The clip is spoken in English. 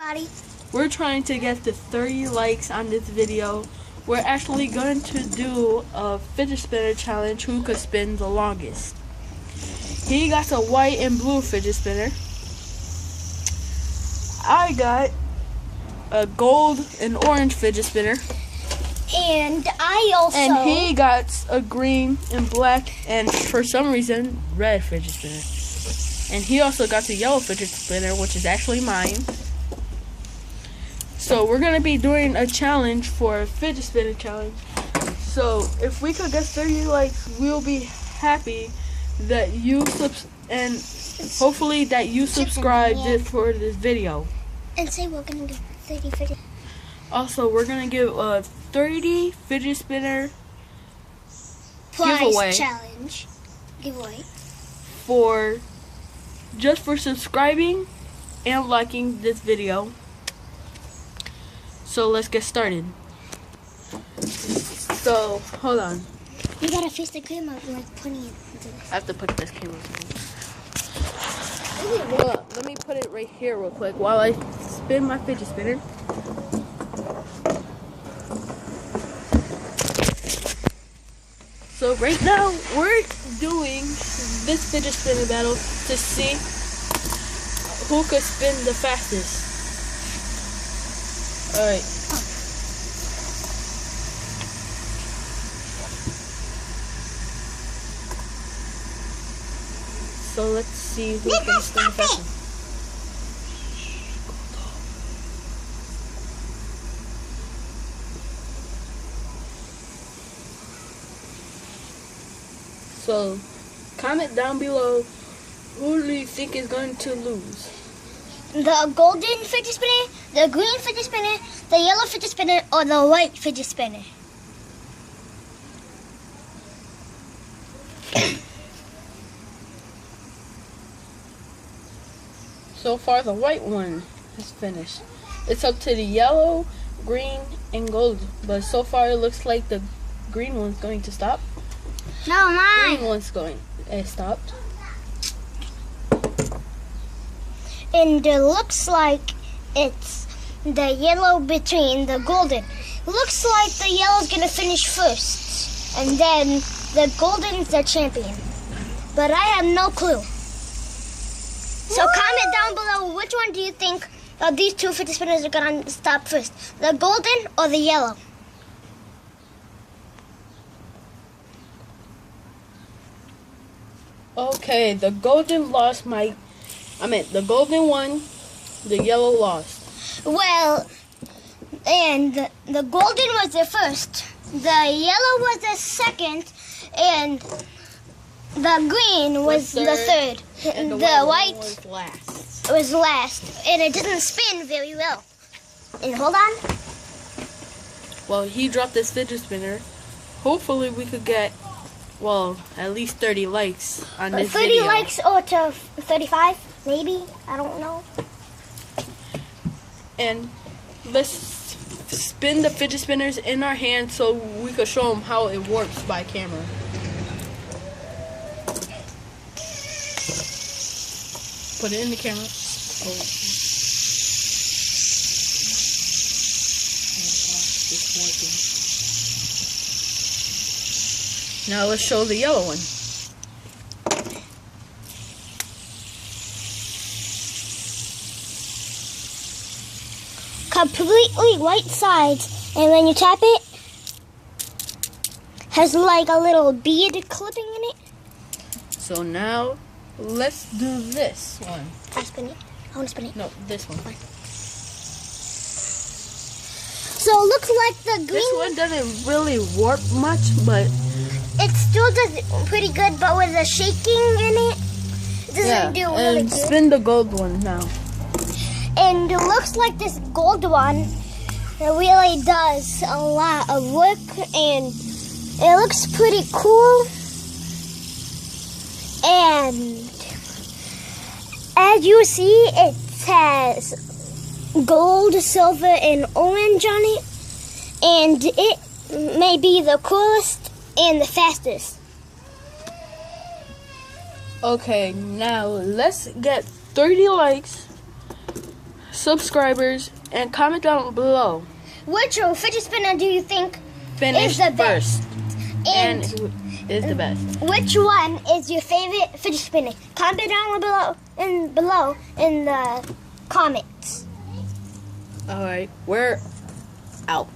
Buddy. We're trying to get to 30 likes on this video. We're actually going to do a fidget spinner challenge. Who could spin the longest? He got a white and blue fidget spinner. I got a gold and orange fidget spinner. And I also... And he got a green and black and for some reason red fidget spinner. And he also got the yellow fidget spinner, which is actually mine. So we're going to be doing a challenge for a fidget spinner challenge. So if we could get 30 likes, we'll be happy that you and hopefully that you subscribed for this video. And say we're going to give 30 fidget. Also, we're going to give a 30 fidget spinner prize challenge giveaway for just for subscribing and liking this video. So let's get started. So hold on. You gotta face the camera like putting it into this. I have to put this camera. Hold on, let me put it right here real quick while I spin my fidget spinner. So right now we're doing this fidget spinner battle to see who could spin the fastest. Alright. So let's see who can spin the fastest. So, comment down below who do you think is going to lose? The golden fidget spinner, the green fidget spinner, the yellow fidget spinner, or the white fidget spinner? So far, the white one has finished. It's up to the yellow, green, and gold. But so far, it looks like the green one's going to stop. No, mine. Green one's going. It stopped. And it looks like it's the yellow between the golden. Looks like the yellow's gonna finish first, and then the golden's the champion. But I have no clue. So comment down below which one do you think of these two fidget spinners are gonna stop first, the golden or the yellow? Okay, the golden lost my. The golden won, the yellow lost. Well, and the golden was the first, the yellow was the second, and the green was the third. And the white was last. Was last, and it didn't spin very well. And hold on. Well, he dropped this fidget spinner. Hopefully we could get, well, at least 30 likes on this 30 video. 30 likes or to 35, maybe. I don't know. And let's spin the fidget spinners in our hands so we could show them how it works by camera. Put it in the camera. Oh. It's working. Now let's show the yellow one. Completely white sides, and when you tap it, has like a little bead clipping in it. So now let's do this one. I spin it. I want to spin it. No, this one. So it looks like the green. This one doesn't really warp much, but it still does pretty good. But with the shaking in it, it doesn't do really and good. Spin the gold one now. And it looks like this gold one really does a lot of work, and it looks pretty cool. And as you see, it has gold, silver, and orange on it, and it may be the coolest and the fastest. Okay, now let's get 30 likes subscribers, and comment down below. Which fidget spinner do you think Finish is the first. best? And who is the best? Which one is your favorite fidget spinner? Comment down below in the comments. Alright, we're out.